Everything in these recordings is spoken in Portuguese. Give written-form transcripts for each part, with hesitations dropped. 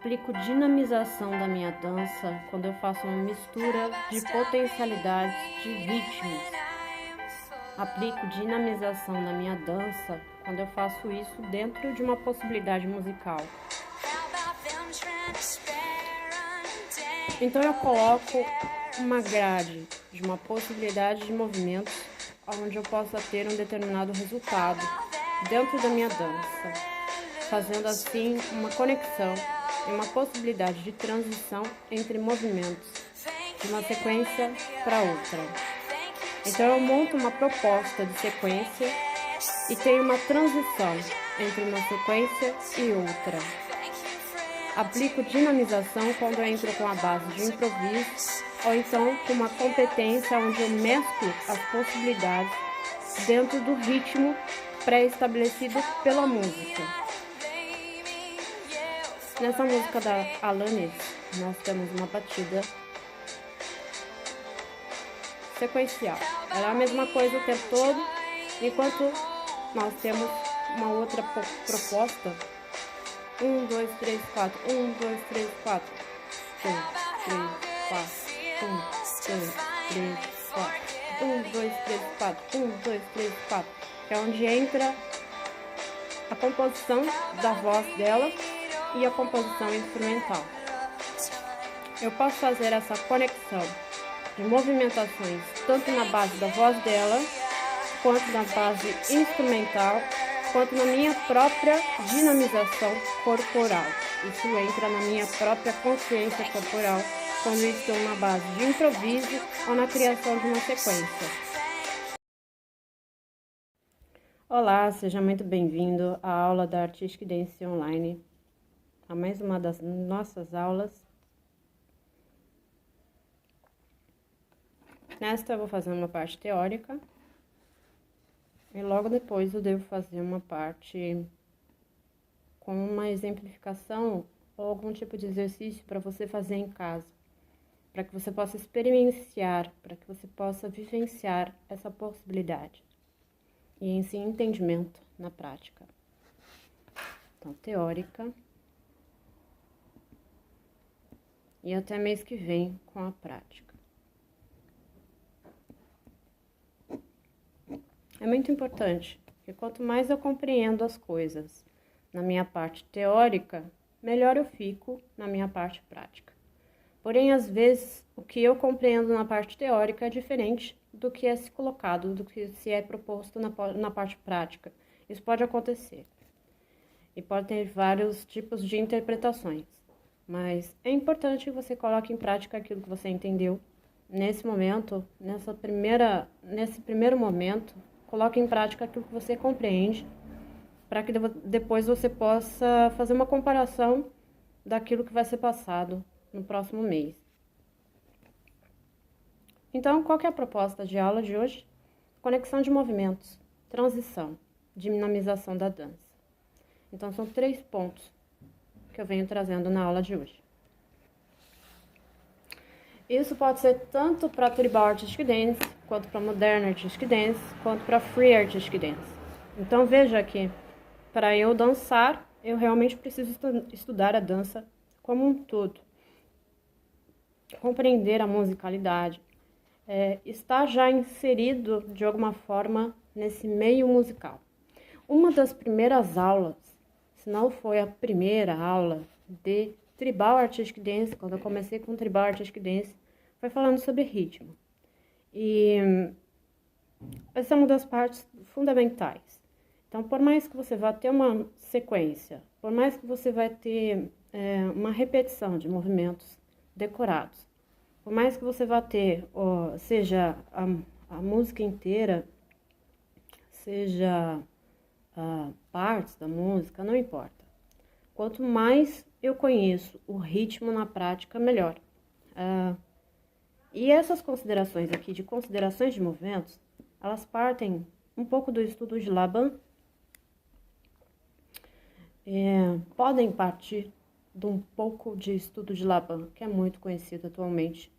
Aplico dinamização da minha dança quando eu faço uma mistura de potencialidades de ritmos. Aplico dinamização na minha dança quando eu faço isso dentro de uma possibilidade musical. Então eu coloco uma grade de uma possibilidade de movimentos onde eu possa ter um determinado resultado dentro da minha dança, fazendo assim uma conexão e uma possibilidade de transição entre movimentos de uma sequência para outra. Então eu monto uma proposta de sequência e tenho uma transição entre uma sequência e outra. Aplico dinamização quando eu entro com a base de improviso ou então com uma competência onde eu mesclo as possibilidades dentro do ritmo pré-estabelecido pela música. Nessa música da Alanis, nós temos uma batida sequencial. Ela é a mesma coisa o tempo todo, enquanto nós temos uma outra proposta. 1, 2, 3, 4. 1, 2, 3, 4. 1, 3, 4. 1, 2, 3, 4. 1, 2, 3, 4. 1, 2, 3, 4. Que é onde entra a composição da voz dela e a composição instrumental. Eu posso fazer essa conexão de movimentações tanto na base da voz dela, quanto na base instrumental, quanto na minha própria dinamização corporal. Isso entra na minha própria consciência corporal quando eu estou na base de improviso ou na criação de uma sequência. Olá, seja muito bem-vindo à aula da Artistic Dance Online, a mais uma das nossas aulas. Nesta eu vou fazer uma parte teórica e logo depois eu devo fazer uma parte com uma exemplificação ou algum tipo de exercício para você fazer em casa, para que você possa experienciar, para que você possa vivenciar essa possibilidade e em si entendimento na prática. Então, teórica. E até mês que vem com a prática. É muito importante, porque quanto mais eu compreendo as coisas na minha parte teórica, melhor eu fico na minha parte prática. Porém, às vezes, o que eu compreendo na parte teórica é diferente do que é se colocado, do que se é proposto na parte prática. Isso pode acontecer. E pode ter vários tipos de interpretações. Mas é importante que você coloque em prática aquilo que você entendeu nesse momento, nesse primeiro momento. Coloque em prática aquilo que você compreende, para que depois você possa fazer uma comparação daquilo que vai ser passado no próximo mês. Então, qual que é a proposta de aula de hoje? Conexão de movimentos, transição, dinamização da dança. Então, são 3 pontos que eu venho trazendo na aula de hoje. Isso pode ser tanto para Tribal Artistic Dance, quanto para Modern Artistic Dance, quanto para Free Artistic Dance. Então veja que para eu dançar, eu realmente preciso estudar a dança como um todo. Compreender a musicalidade, estar já inserido de alguma forma nesse meio musical. Uma das primeiras aulas, se não foi a primeira aula de Tribal Artistic Dance, quando eu comecei com Tribal Artistic Dance, foi falando sobre ritmo. E essa é uma das partes fundamentais. Então, por mais que você vá ter uma sequência, por mais que você vai ter uma repetição de movimentos decorados, por mais que você vá ter, seja a música inteira, seja partes da música, não importa. Quanto mais eu conheço o ritmo na prática, melhor. E essas considerações aqui, de considerações de movimentos, elas partem um pouco do estudo de Laban, podem partir de um pouco de estudo de Laban, que é muito conhecido atualmente.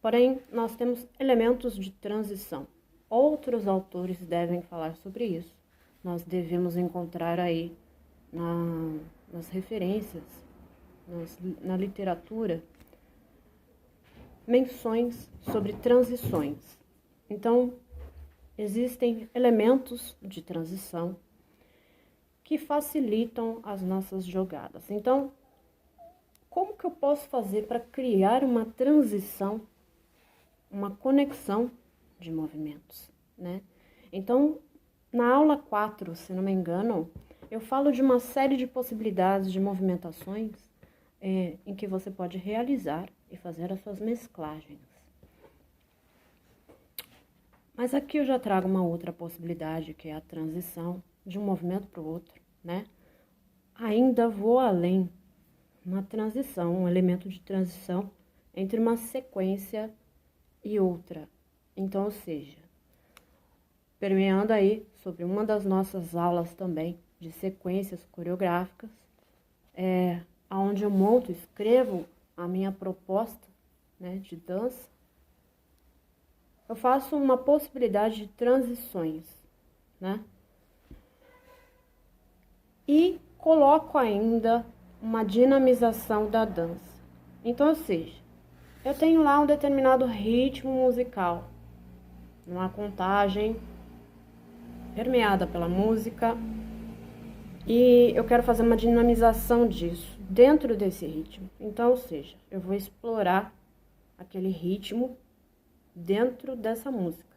Porém, nós temos elementos de transição. Outros autores devem falar sobre isso. Nós devemos encontrar aí nas referências, na literatura, menções sobre transições. Então, existem elementos de transição que facilitam as nossas jogadas. Então, como que eu posso fazer para criar uma transição, uma conexão de movimentos, né? Então, na aula 4, se não me engano, eu falo de uma série de possibilidades de movimentações em que você pode realizar e fazer as suas mesclagens. Mas aqui eu já trago uma outra possibilidade, que é a transição de um movimento para o outro, né? Ainda vou além, uma transição, um elemento de transição entre uma sequência e outra. Então, ou seja, permeando aí sobre uma das nossas aulas também de sequências coreográficas, onde eu monto, escrevo a minha proposta, né, de dança, eu faço uma possibilidade de transições, né? E coloco ainda uma dinamização da dança. Então, ou seja, eu tenho lá um determinado ritmo musical, uma contagem permeada pela música, e eu quero fazer uma dinamização disso dentro desse ritmo. Então, ou seja, eu vou explorar aquele ritmo dentro dessa música.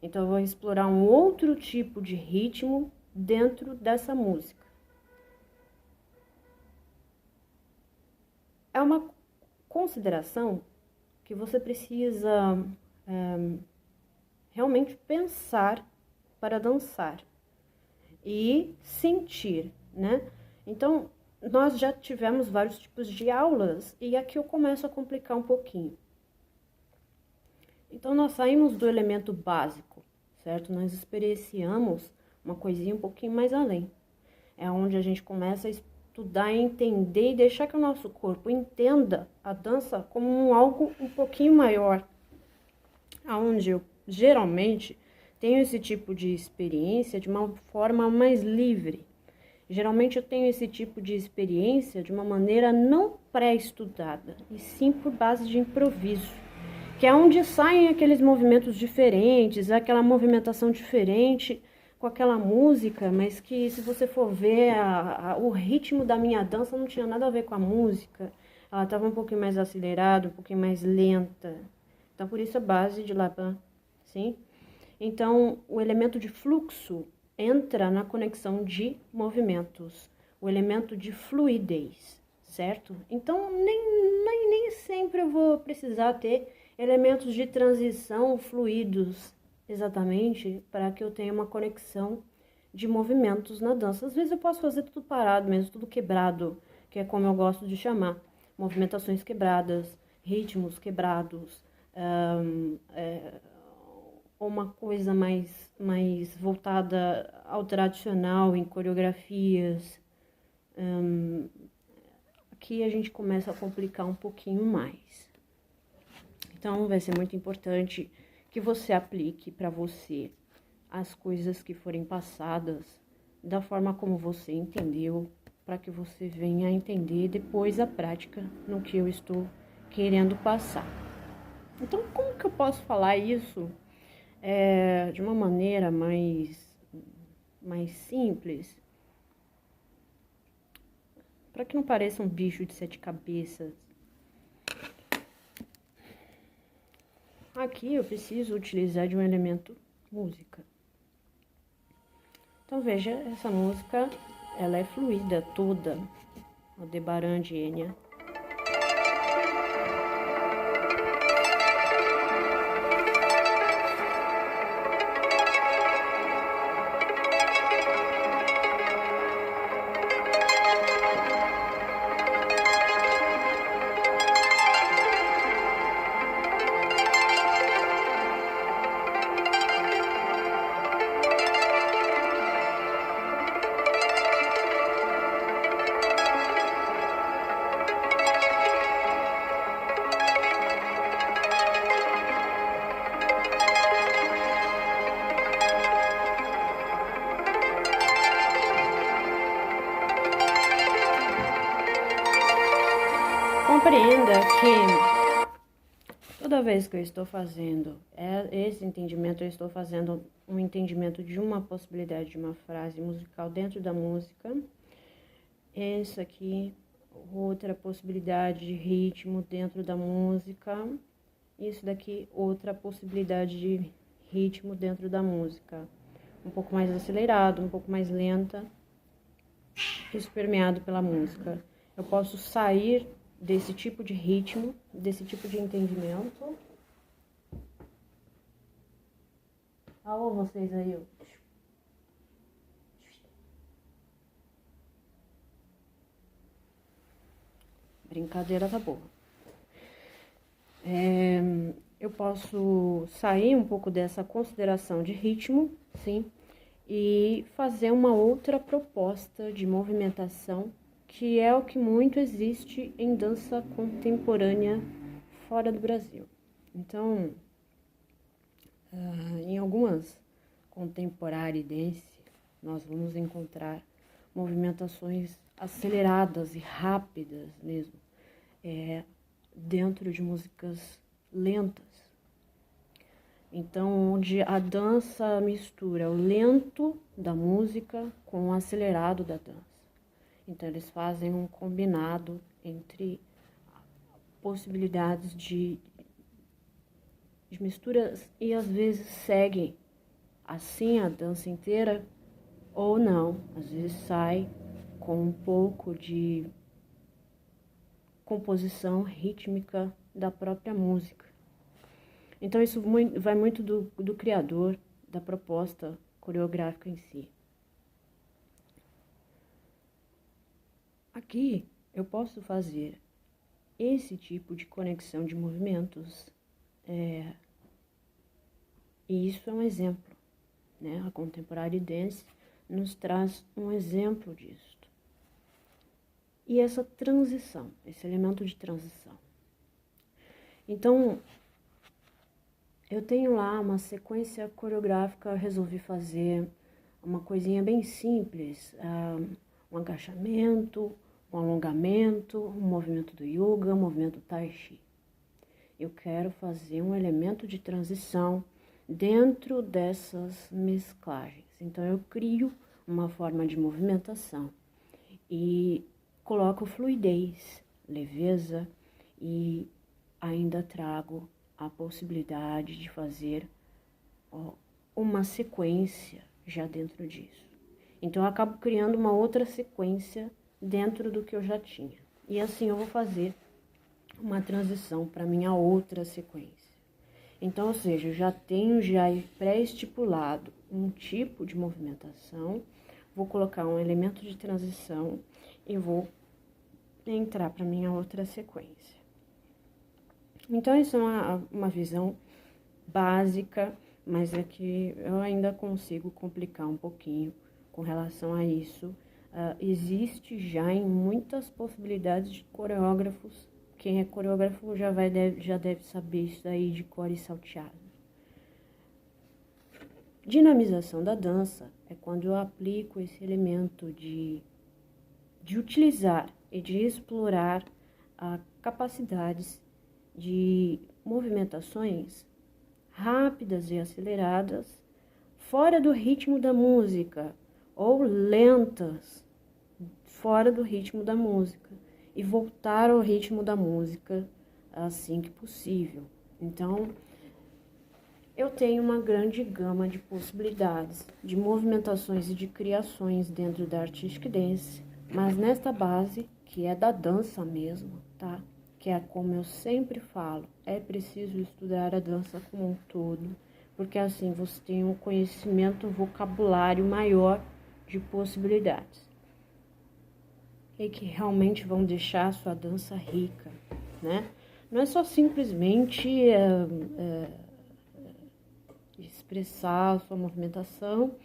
Então, eu vou explorar um outro tipo de ritmo dentro dessa música. É uma consideração que você precisa realmente pensar para dançar e sentir, né? Então, nós já tivemos vários tipos de aulas e aqui eu começo a complicar um pouquinho. Então, nós saímos do elemento básico, certo? Nós experienciamos uma coisinha um pouquinho mais além. É onde a gente começa a estudar, entender e deixar que o nosso corpo entenda a dança como algo um pouquinho maior. Onde eu, geralmente, tenho esse tipo de experiência de uma forma mais livre. Geralmente eu tenho esse tipo de experiência de uma maneira não pré-estudada, e sim por base de improviso, que é onde saem aqueles movimentos diferentes, aquela movimentação diferente com aquela música, mas que se você for ver, o ritmo da minha dança não tinha nada a ver com a música, ela estava um pouquinho mais acelerada, um pouquinho mais lenta. Então, por isso a base de Laban, sim? Então, o elemento de fluxo entra na conexão de movimentos, o elemento de fluidez, certo? Então, nem sempre eu vou precisar ter elementos de transição fluidos, exatamente, para que eu tenha uma conexão de movimentos na dança. Às vezes eu posso fazer tudo parado mesmo, tudo quebrado, que é como eu gosto de chamar. Movimentações quebradas, ritmos quebrados, uma coisa mais voltada ao tradicional em coreografias. Aqui a gente começa a complicar um pouquinho mais. Então, vai ser muito importante que você aplique para você as coisas que forem passadas da forma como você entendeu, para que você venha a entender depois a prática no que eu estou querendo passar. Então, como que eu posso falar isso de uma maneira mais simples, para que não pareça um bicho de 7 cabeças? Aqui eu preciso utilizar de um elemento música. Então veja, essa música, ela é fluida toda, Aldebaran de Enya. compreenda que toda vez que eu estou fazendo esse entendimento, eu estou fazendo um entendimento de uma possibilidade de uma frase musical dentro da música. Essa aqui, outra possibilidade de ritmo dentro da música. Isso daqui, outra possibilidade de ritmo dentro da música. Um pouco mais acelerado, um pouco mais lenta. Isso permeado pela música. Eu posso sair desse tipo de ritmo, desse tipo de entendimento. Alô, vocês aí. Brincadeira tá boa. Eu posso sair um pouco dessa consideração de ritmo, sim, e fazer uma outra proposta de movimentação, que é o que muito existe em dança contemporânea fora do Brasil. Então, em algumas contemporary dance, nós vamos encontrar movimentações aceleradas e rápidas mesmo, dentro de músicas lentas. Então, onde a dança mistura o lento da música com o acelerado da dança. Então, eles fazem um combinado entre possibilidades de misturas e às vezes seguem assim a dança inteira ou não. Às vezes sai com um pouco de composição rítmica da própria música. Então, isso vai muito do criador, da proposta coreográfica em si. Aqui, eu posso fazer esse tipo de conexão de movimentos, e isso é um exemplo, né? A Contemporary Dance nos traz um exemplo disso. E essa transição, esse elemento de transição. Então, eu tenho lá uma sequência coreográfica, resolvi fazer uma coisinha bem simples, um agachamento, um alongamento, um movimento do yoga, um movimento tai chi. Eu quero fazer um elemento de transição dentro dessas mesclagens. Então, eu crio uma forma de movimentação e coloco fluidez, leveza e ainda trago a possibilidade de fazer uma sequência já dentro disso. Então, eu acabo criando uma outra sequência dentro do que eu já tinha. E assim eu vou fazer uma transição para minha outra sequência. Então, ou seja, eu já tenho pré-estipulado um tipo de movimentação, vou colocar um elemento de transição e vou entrar para minha outra sequência. Então, isso é uma visão básica, mas é que eu ainda consigo complicar um pouquinho com relação a isso. Existe já em muitas possibilidades de coreógrafos. Quem é coreógrafo já deve saber isso aí de cor e salteado. Dinamização da dança é quando eu aplico esse elemento de utilizar e de explorar capacidades de movimentações rápidas e aceleradas fora do ritmo da música ou lentas fora do ritmo da música e voltar ao ritmo da música assim que possível. Então, eu tenho uma grande gama de possibilidades de movimentações e de criações dentro da Artistic Dance, mas nesta base, que é da dança mesmo, tá? Que é como eu sempre falo, é preciso estudar a dança como um todo, porque assim você tem um conhecimento, um vocabulário maior de possibilidades. E que realmente vão deixar a sua dança rica, né? Não é só simplesmente expressar a sua movimentação,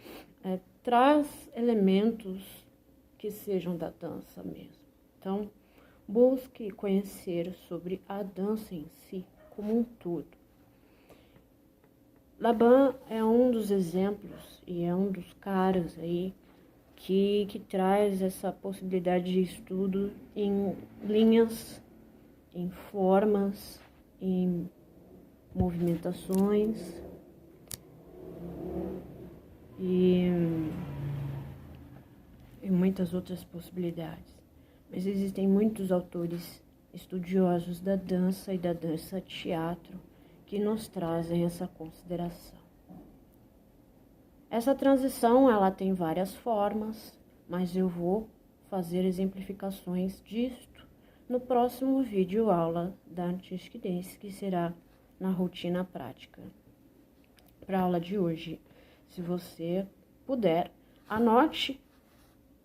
traz elementos que sejam da dança mesmo. Então, busque conhecer sobre a dança em si, como um todo. Laban é um dos exemplos e é um dos caras aí que traz essa possibilidade de estudo em linhas em formas, em movimentações e muitas outras possibilidades. Mas existem muitos autores estudiosos da dança e da dança-teatro que nos trazem essa consideração. Essa transição, ela tem várias formas, mas eu vou fazer exemplificações disto no próximo vídeo aula da Artistic Dance, que será na rotina prática. Para a aula de hoje, se você puder, anote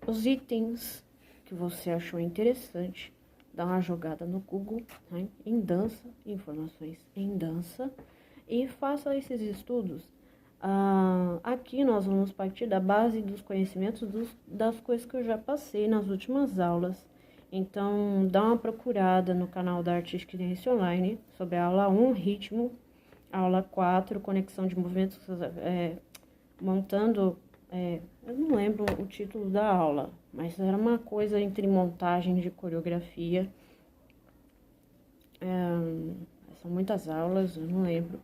os itens que você achou interessante, dá uma jogada no Google, né, em dança, informações em dança, e faça esses estudos. Aqui nós vamos partir da base dos conhecimentos das coisas que eu já passei nas últimas aulas. Então, dá uma procurada no canal da Artistic Dance Online sobre a aula 1, ritmo, aula 4, conexão de movimentos, montando, eu não lembro o título da aula, mas era uma coisa entre montagem de coreografia. São muitas aulas, eu não lembro.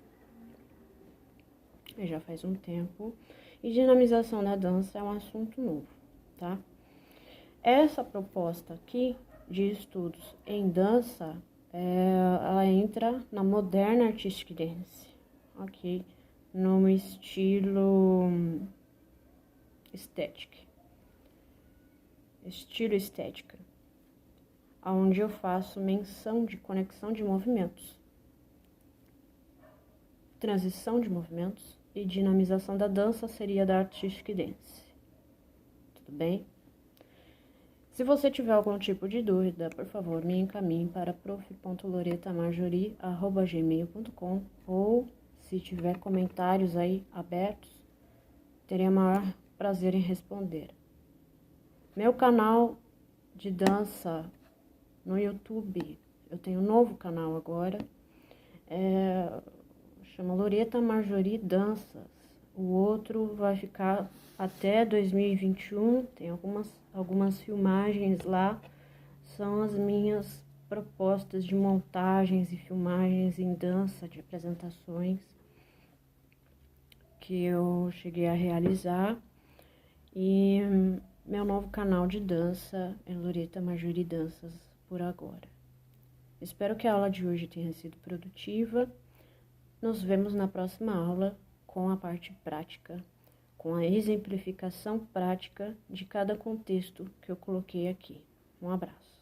Já faz um tempo. E dinamização da dança é um assunto novo, tá? Essa proposta aqui de estudos em dança, ela entra na moderna Artistic Dance, ok? No estilo estética, onde eu faço menção de conexão de movimentos, transição de movimentos e dinamização da dança seria da Artistic Dance. Tudo bem? Se você tiver algum tipo de dúvida, por favor, me encaminhe para prof.loretamajori@gmail.com, ou se tiver comentários aí abertos, terei o maior prazer em responder. Meu canal de dança no YouTube, eu tenho um novo canal agora, chama Loreta Marjorie Danças. O outro vai ficar até 2021, tem algumas filmagens lá, são as minhas propostas de montagens e filmagens em dança, de apresentações que eu cheguei a realizar. E meu novo canal de dança é Loreta Marjorie Danças por agora. Espero que a aula de hoje tenha sido produtiva. Nos vemos na próxima aula com a parte prática, com a exemplificação prática de cada contexto que eu coloquei aqui. Um abraço.